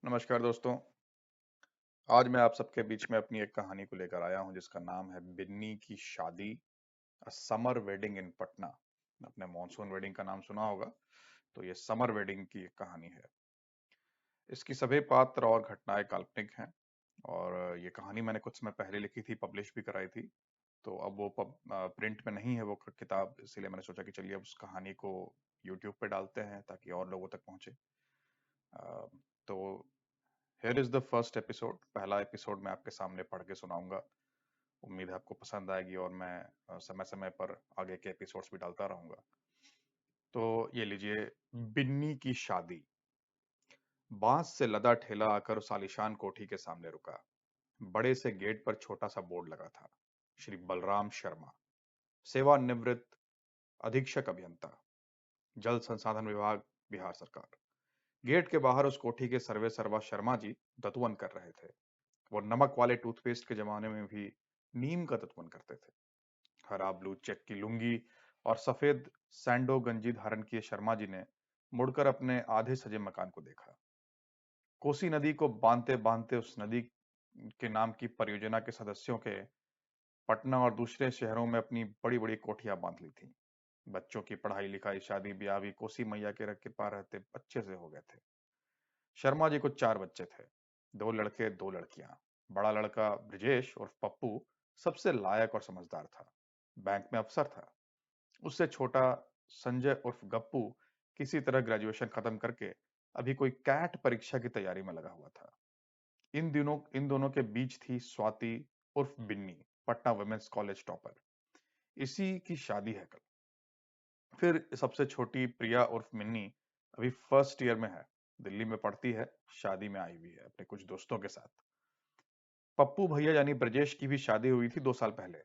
नमस्कार दोस्तों। आज मैं आप सबके बीच में अपनी एक कहानी को लेकर आया हूं जिसका नाम है बिन्नी की शादी, a summer wedding in Patna. आपने मॉनसून वेडिंग का नाम सुना होगा, तो ये समर वेडिंग की एक कहानी है। इसकी सभी पात्र और घटनाएं काल्पनिक हैं और ये कहानी मैंने कुछ समय पहले लिखी थी, पब्लिश भी कराई थी। तो अब वो प्रिंट में नहीं है वो किताब, इसीलिए मैंने सोचा कि चलिए अब उस कहानी को यूट्यूब पे डालते हैं ताकि और लोगों तक पहुंचे। अ, तो here is the first episode. पहला एपिसोड मैं आपके सामने पढ़ के सुनाऊंगा। उम्मीद है आपको पसंद आएगी और मैं समय समय पर आगे के एपिसोड्स भी डालता रहूंगा। तो ये लीजिए, बिन्नी की शादी। बांस से लदा ठेला आकर उस आलीशान कोठी के सामने रुका। बड़े से गेट पर छोटा सा बोर्ड लगा था, श्री बलराम शर्मा, सेवानिवृत्त अधीक्षक अभियंता, जल संसाधन विभाग, बिहार सरकार। गेट के बाहर उस कोठी के सर्वे सर्वा शर्मा जी दतवन कर रहे थे। वो नमक वाले टूथपेस्ट के जमाने में भी नीम का तत्वन करते थे। हरा ब्लू चेक की लुंगी और सफेद सैंडो गंजी धारण किए शर्मा जी ने मुड़कर अपने आधे सजे मकान को देखा। कोसी नदी को बांधते बांधते उस नदी के नाम की परियोजना के सदस्यों के पटना और दूसरे शहरों में अपनी बड़ी बड़ी कोठियां बांध ली थी। बच्चों की पढ़ाई लिखाई शादी ब्याह भी कोसी मैया के कृपा रहते अच्छे से हो गए थे। शर्मा जी को 4 बच्चे थे, 2 लड़के 2 लड़कियां। बड़ा लड़का ब्रिजेश और पप्पू सबसे लायक और समझदार था, बैंक में अफसर था। उससे छोटा संजय उर्फ गप्पू किसी तरह ग्रेजुएशन खत्म करके अभी कोई कैट परीक्षा की तैयारी में लगा हुआ था। इन दोनों के बीच थी स्वाति उर्फ Binni, Patna women's college topper. इसी की शादी है कल। फिर सबसे छोटी प्रिया उर्फ मिन्नी अभी फर्स्ट ईयर में है, दिल्ली में पढ़ती है, शादी में आई हुई है अपने कुछ दोस्तों के साथ। पप्पू भैया यानी ब्रजेश की भी शादी हुई थी 2 साल पहले,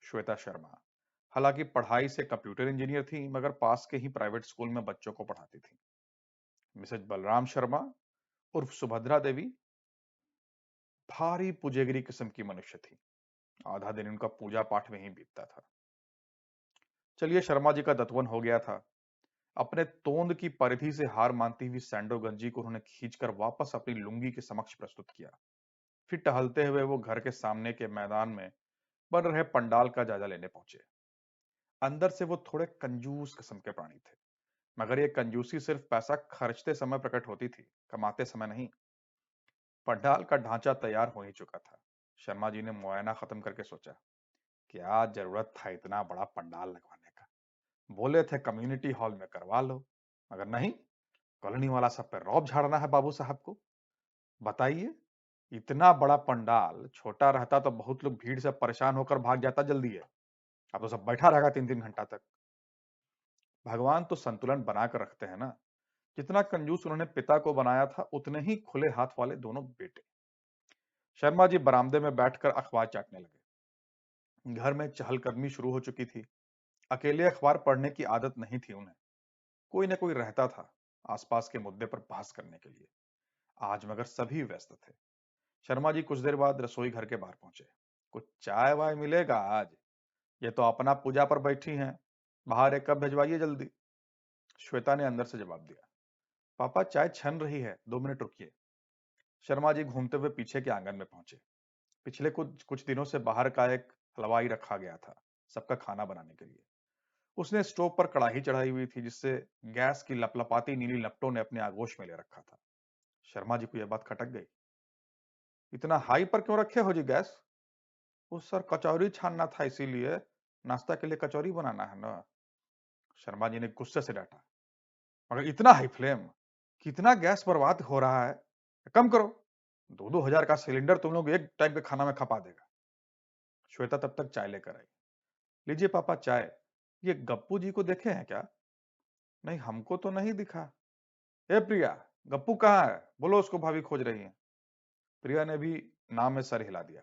श्वेता शर्मा। हालांकि पढ़ाई से कंप्यूटर इंजीनियर थी, मगर पास के ही प्राइवेट स्कूल में बच्चों को पढ़ाती थी। मिसेज बलराम शर्मा उर्फ सुभद्रा देवी भारी पुजेगिरी किस्म की मनुष्य थी। आधा दिन उनका पूजा पाठ में ही बीतता था। चलिए, शर्मा जी का दतवन हो गया था। अपने तोंद की परिधि से हार मानती हुई सैंडो गंजी को उन्होंने खींचकर वापस अपनी लुंगी के समक्ष प्रस्तुत किया। फिर टहलते हुए वो घर के सामने के मैदान में बन रहे पंडाल का जायजा लेने पहुंचे। अंदर से वो थोड़े कंजूस किस्म के प्राणी थे, मगर ये कंजूसी सिर्फ पैसा खर्चते समय प्रकट होती थी, कमाते समय नहीं। पंडाल का ढांचा तैयार हो ही चुका था। शर्मा जी ने मुआयना खत्म करके सोचा, क्या जरूरत था इतना बड़ा पंडाल लगवाने का। बोले थे कम्युनिटी हॉल में करवा लो, मगर नहीं, कॉलोनी वाला सब पे रौब झाड़ना है बाबू साहब को। बताइए, इतना बड़ा पंडाल छोटा रहता तो बहुत लोग भीड़ से परेशान होकर भाग जाता जल्दी है। अब तो सब बैठा रहेगा 3 3 घंटा तक। भगवान तो संतुलन बनाकर रखते हैं ना। जितना कंजूस उन्होंने पिता को बनाया था, उतने ही खुले हाथ वाले दोनों बेटे। शर्मा जी बरामदे में बैठकर अखबार चाटने लगे। घर में चहलकदमी शुरू हो चुकी थी। अकेले अखबार पढ़ने की आदत नहीं थी उन्हें। कोई न कोई रहता था आसपास के मुद्दे पर बहस करने के लिए। आज मगर सभी व्यस्त थे। शर्मा जी कुछ देर बाद रसोई घर के बाहर पहुंचे। कुछ चाय वाय मिलेगा आज? ये तो अपना पूजा पर बैठी हैं, बाहर एक कप भिजवाइए जल्दी। श्वेता ने अंदर से जवाब दिया, पापा चाय छन रही है, 2 मिनट रुकिए। शर्मा जी घूमते हुए पीछे के आंगन में पहुंचे। पिछले कुछ कुछ दिनों से बाहर का एक हलवाई रखा गया था सबका खाना बनाने के लिए। उसने स्टोव पर कढ़ाई चढ़ाई हुई थी, जिससे गैस की लपलपाती नीली लपटों ने अपने आगोश में ले रखा था। शर्मा जी को यह बात खटक गई। इतना हाई पर क्यों रखे हो जी गैस? उस सर कचौरी छानना था, इसीलिए नाश्ता के लिए कचौरी बनाना है ना। शर्मा जी ने गुस्से से डांटा, मगर इतना हाई फ्लेम, कितना गैस बर्बाद हो रहा है, कम करो। 2 2 हजार का सिलेंडर तुम लोग एक टाइम के खाना में खपा देगा। श्वेता तब तक चाय लेकर आई। लीजिए पापा चाय। ये गप्पू जी को देखे हैं क्या? नहीं, हमको तो नहीं दिखा। ए प्रिया, गप्पू कहाँ है? बोलो उसको, भाभी खोज रही है। प्रिया ने भी नाम में सर हिला दिया।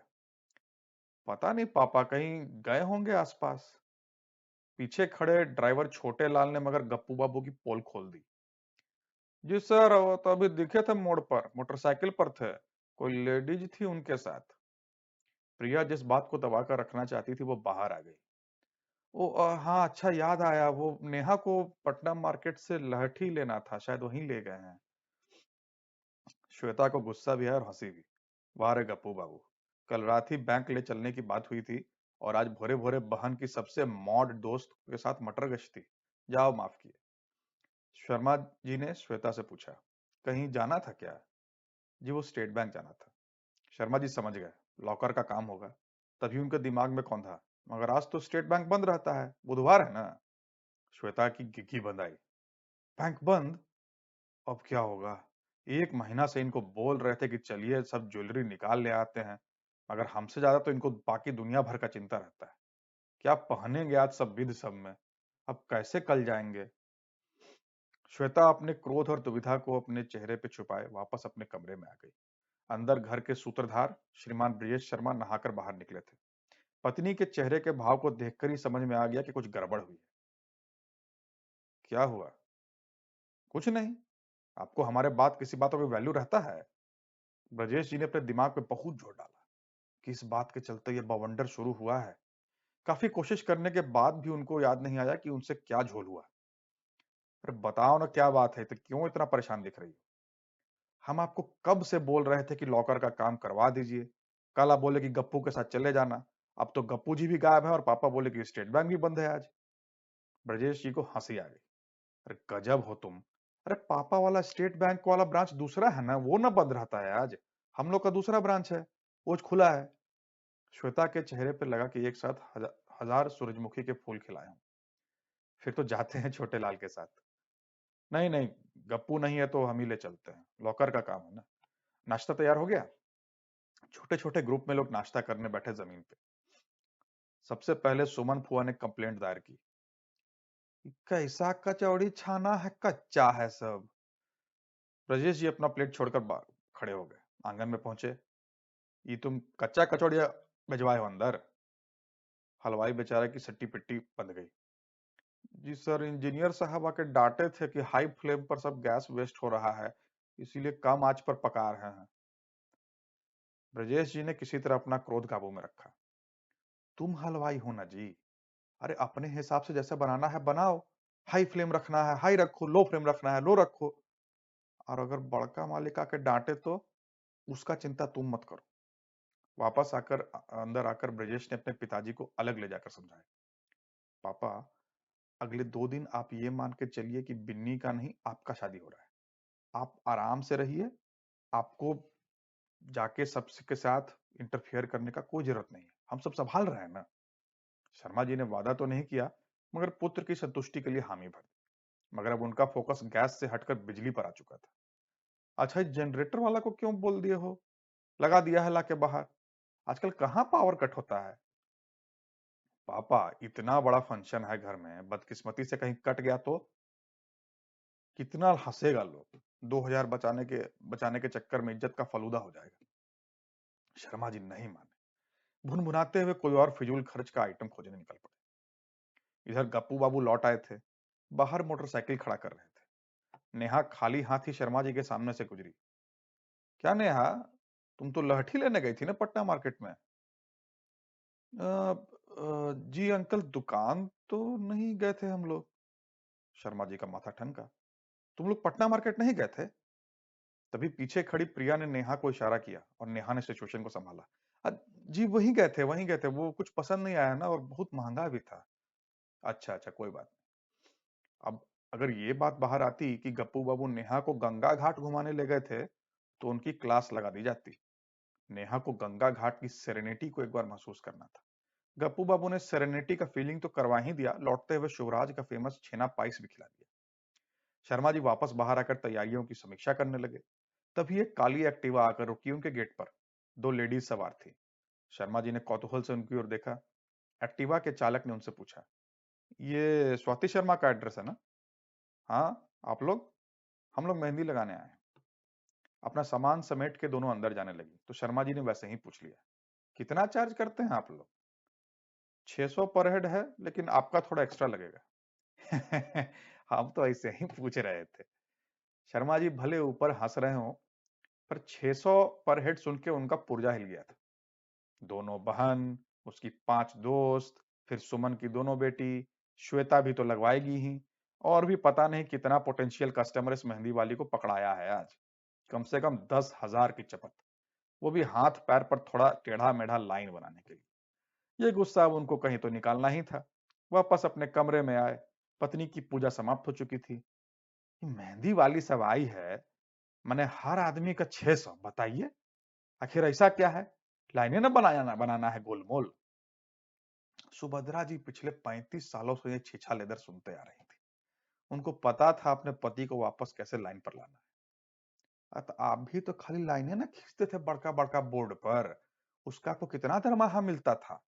पता नहीं पापा, कहीं गए होंगे आसपास। पीछे खड़े ड्राइवर छोटे लाल ने मगर गप्पू बाबू की पोल खोल दी। जी सर, वो तो अभी दिखे थे मोड़ पर, मोटरसाइकिल पर थे, कोई लेडीज थी उनके साथ। प्रिया जिस बात को दबा कर रखना चाहती थी वो बाहर आ गई। हाँ, अच्छा याद आया, वो नेहा को पटना मार्केट से लहठी लेना था, शायद वहीं ले गए हैं। श्वेता को गुस्सा भी आया और हंसी भी। वाह रे गप्पू बाबू, कल रात ही बैंक ले चलने की बात हुई थी और आज भोरे भोरे बहन की सबसे मॉड दोस्त के साथ मटर गश्ती। जाओ माफ किए। शर्मा जी ने श्वेता से पूछा, कहीं जाना था क्या? जी वो स्टेट बैंक जाना था। शर्मा जी समझ गए, लॉकर का काम होगा। तभी उनके दिमाग में कौन था, मगर आज तो स्टेट बैंक बंद रहता है, बुधवार है ना। श्वेता की घिघी बंद आई। बैंक बंद? अब क्या होगा? एक महीना से इनको बोल रहे थे कि चलिए सब ज्वेलरी निकाल ले आते हैं, मगर हमसे ज्यादा तो इनको बाकी दुनिया भर का चिंता रहता है। क्या पहनेंगे आज सब विध सब में? अब कैसे कल जाएंगे? श्वेता अपने क्रोध और दुविधा को अपने चेहरे पे छुपाए वापस अपने कमरे में आ गई। अंदर घर के सूत्रधार श्रीमान ब्रजेश शर्मा नहाकर बाहर निकले थे। पत्नी के चेहरे के भाव को देखकर ही समझ में आ गया कि कुछ गड़बड़ हुई है। क्या हुआ? कुछ नहीं। आपको हमारे बात किसी बातों की वैल्यू रहता है? ब्रजेश जी ने अपने दिमाग पे बहुत जोर डाला कि इस बात के चलते ये बवंडर शुरू हुआ है। काफी कोशिश करने के बाद भी उनको याद नहीं आया कि उनसे क्या झोल हुआ। अरे बताओ ना क्या बात है, तो क्यों इतना परेशान दिख रही हो? हम आपको कब से बोल रहे थे कि लॉकर का काम करवा दीजिए। कल आप बोले कि गप्पू के साथ चले जाना। अब तो गप्पू जी भी गायब है और पापा बोले कि स्टेट बैंक भी बंद है आज। ब्रजेश जी को हंसी आ गई। अरे गजब हो तुम। अरे पापा वाला स्टेट बैंक वाला ब्रांच दूसरा है ना, वो ना बंद रहता है आज। हम लोग का दूसरा ब्रांच है, वो आज खुला है। श्वेता के चेहरे पर लगा कि एक साथ हजार सूरजमुखी के फूल खिलाए हों। फिर तो जाते हैं छोटे लाल के साथ। नहीं नहीं, गप्पू नहीं है तो हम ही ले चलते हैं, लॉकर का काम है ना। नाश्ता तैयार हो गया? छोटे छोटे ग्रुप में लोग नाश्ता करने बैठे जमीन पे। सबसे पहले सुमन फुआ ने कंप्लेंट दायर की, कैसा कचौड़ी छाना है, कच्चा है सब। ब्रजेश जी अपना प्लेट छोड़कर बाहर खड़े हो गए। आंगन में पहुंचे। ये तुम कच्चा कचौड़िया भिजवाए हो अंदर? हलवाई बेचारे की सट्टी पिट्टी बंध गई। जी सर, इंजीनियर साहब आके डांटे थे कि हाई फ्लेम पर सब गैस वेस्ट हो रहा है, इसीलिए कम आंच पर पका रहे हैं। ब्रजेश जी ने किसी तरह अपना क्रोध काबू में रखा। तुम हलवाई हो ना जी, अरे अपने हिसाब से जैसे बनाना है बनाओ। हाई फ्लेम रखना है हाई रखो, लो फ्लेम रखना है लो रखो। और अगर बड़का मालिक आके डांटे तो उसका चिंता तुम मत करो। वापस आकर अंदर आकर ब्रजेश ने अपने पिताजी को अलग ले जाकर समझाया। पापा, अगले 2 दिन आप ये मान के चलिए कि बिन्नी का नहीं आपका शादी हो रहा है। आप आराम से रहिए। आपको जाके सबके साथ इंटरफेयर करने का कोई जरूरत नहीं है, हम सब संभाल रहे हैं ना। शर्मा जी ने वादा तो नहीं किया, मगर पुत्र की संतुष्टि के लिए हामी भर दी। मगर अब उनका फोकस गैस से हटकर बिजली पर आ चुका था। अच्छा, जनरेटर वाला को क्यों बोल दिए हो? लगा दिया है लाके बाहर। आजकल कहाँ पावर कट होता है? पापा, इतना बड़ा फंक्शन है घर में, बदकिस्मती से कहीं कट गया तो कितना हंसेगा लोग। 2000 बचाने के चक्कर में इज्जत का फलूदा हो जाएगा। शर्मा जी नहीं माने। भुनभुनाते हुए कोई और फिजूल खर्च का आइटम खोजने निकल पड़े। इधर गप्पू बाबू लौट आए थे। बाहर मोटरसाइकिल खड़ा कर रहे थे। नेहा खाली हाथ ही शर्मा जी के सामने से गुजरी। क्या नेहा, तुम तो लहठी लेने गई थी ना पटना मार्केट में? जी अंकल, दुकान तो नहीं गए थे हम लोग। शर्मा जी का माथा ठनका। तुम लोग पटना मार्केट नहीं गए थे? तभी पीछे खड़ी प्रिया ने नेहा को इशारा किया और नेहा ने सिचुएशन को संभाला। "अ, जी वहीं गए थे, वो कुछ पसंद नहीं आया ना और बहुत महंगा भी था। अच्छा अच्छा, कोई बात नहीं। अब अगर ये बात बाहर आती कि गप्पू बाबू नेहा को गंगा घाट घुमाने ले गए थे, तो उनकी क्लास लगा दी जाती। नेहा को गंगा घाट की सेरेनिटी को एक बार महसूस करना था। गप्पू बाबू ने सेरेनिटी का फीलिंग तो करवा ही दिया, लौटते हुए शिवराज का फेमस छेना पाइस भी खिला दिया। शर्मा जी वापस बाहर आकर तैयारियों की समीक्षा करने लगे। तभी एक काली एक्टिवा आकर रुकी उनके गेट पर। 2 लेडीज सवार थी। शर्मा जी ने कौतूहल से उनकी ओर देखा। एक्टिवा के चालक ने उनसे पूछा, ये स्वाति शर्मा का एड्रेस है ना? हाँ। आप लोग? हम लोग मेहंदी लगाने आए हैं। अपना सामान समेट के दोनों अंदर जाने लगी तो शर्मा जी ने वैसे ही पूछ लिया, कितना चार्ज करते हैं आप लोग? 600 पर हेड है, लेकिन आपका थोड़ा एक्स्ट्रा लगेगा। हम तो ऐसे ही पूछ रहे थे। शर्मा जी भले ऊपर हंस रहे हो, पर 600 पर हेड सुन के उनका पुर्जा हिल गया था। दोनों बहन, उसकी 5 दोस्त, फिर सुमन की दोनों बेटी, श्वेता भी तो लगवाएगी ही। और भी पता नहीं कितना पोटेंशियल कस्टमर इस मेहंदी वाली को पकड़ाया है आज। कम से कम 10,000 की चपत, वो भी हाथ पैर पर थोड़ा टेढ़ा मेढ़ा लाइन बनाने के लिए। ये गुस्सा अब उनको कहीं तो निकालना ही था। वापस अपने कमरे में आए। पत्नी की पूजा समाप्त हो चुकी थी। ये मेहंदी वाली सब आई है, मैंने हर आदमी का 600, बताइए आखिर ऐसा क्या है? लाइनें ना बनाना है गोलमोल। सुभद्रा जी पिछले 35 सालों से ये छीछा लेदर सुनते आ रही थी। उनको पता था अपने पति को वापस कैसे लाइन पर लाना है। तो आप भी तो खाली लाइनें ना खींचते थे बड़का बड़का बोर्ड पर। उसका आपको कितना दरमाहा मिलता था?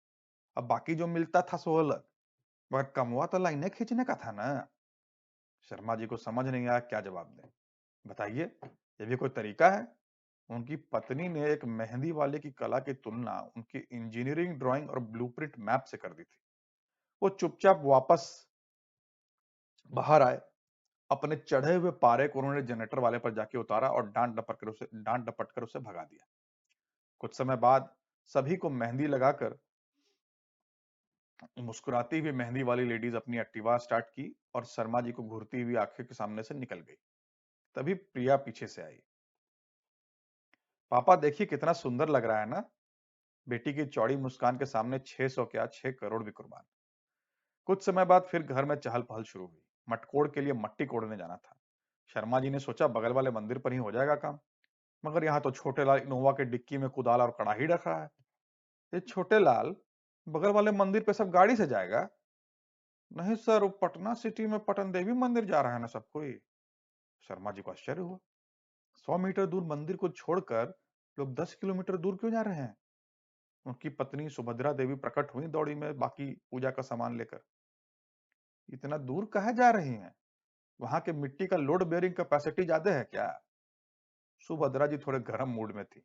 अब बाकी जो मिलता था सो अलग, मगर कमवा तो लाइनें खींचने का था ना। शर्मा जी को समझ नहीं आया क्या जवाब दें। बताइए, ये भी कोई तरीका है? उनकी पत्नी ने एक मेहंदी वाले की कला की तुलना उनकी इंजीनियरिंग ड्राइंग और ब्लूप्रिंट मैप से कर दी थी। वो चुपचाप वापस बाहर आए। अपने चढ़े हुए पारे को उन्होंने जनरेटर वाले पर जाके उतारा और डांट डपट कर उसे भगा दिया। कुछ समय बाद सभी को मेहंदी लगाकर मुस्कुराती हुई मेहंदी वाली लेडीज अपनी एक्टिवा स्टार्ट की और शर्मा जी को घूरती हुई आंखें के सामने से निकल गई। तभी प्रिया पीछे से आई। पापा देखिए कितना सुंदर लग रहा है ना। बेटी की चौड़ी मुस्कान के सामने 600 क्या 6 करोड़ भी कुर्बान। कुछ समय बाद फिर घर में चहल पहल शुरू हुई। मटकोड़ के लिए मट्टी कोड़ने जाना था। शर्मा जी ने सोचा बगल वाले मंदिर पर ही हो जाएगा काम, मगर यहाँ तो छोटे लाल इनोवा के डिक्की में कुदाल और कड़ाही रख रहा है। ये छोटे लाल बगल वाले मंदिर पे सब गाड़ी से जाएगा? नहीं सर, वो पटना सिटी में पटन देवी मंदिर जा रहा है ना सब कोई। शर्मा जी को आश्चर्य हुआ। 100 मीटर दूर मंदिर को छोड़कर लोग 10 किलोमीटर दूर क्यों जा रहे हैं? उनकी पत्नी सुभद्रा देवी प्रकट हुई दौड़ी में बाकी पूजा का सामान लेकर। इतना दूर कहाँ जा रही हैं? वहां के मिट्टी का लोड बेयरिंग कैपेसिटी ज्यादा है क्या? सुभद्रा जी थोड़े गर्म मूड में थी।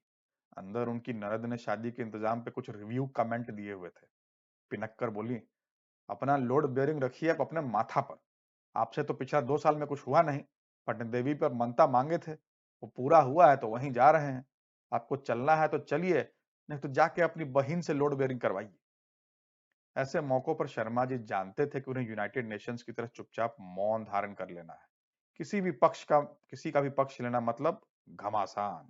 अंदर उनकी ननद ने शादी के इंतजाम पे कुछ रिव्यू कमेंट दिए हुए थे। पिनक कर बोली, अपना लोड बेयरिंग रखिए आप अपने माथा पर। आपसे तो पिछला 2 साल में कुछ हुआ नहीं। पटन देवी पर मनता मांगे थे, वो पूरा हुआ है तो वहीं जा रहे हैं। आपको चलना है तो चलिए, नहीं तो जाके अपनी बहन से लोड बेयरिंग करवाइए। ऐसे मौकों पर शर्मा जी जानते थे कि उन्हें यूनाइटेड नेशंस की तरह चुपचाप मौन धारण कर लेना है। किसी का भी पक्ष लेना मतलब घमासान।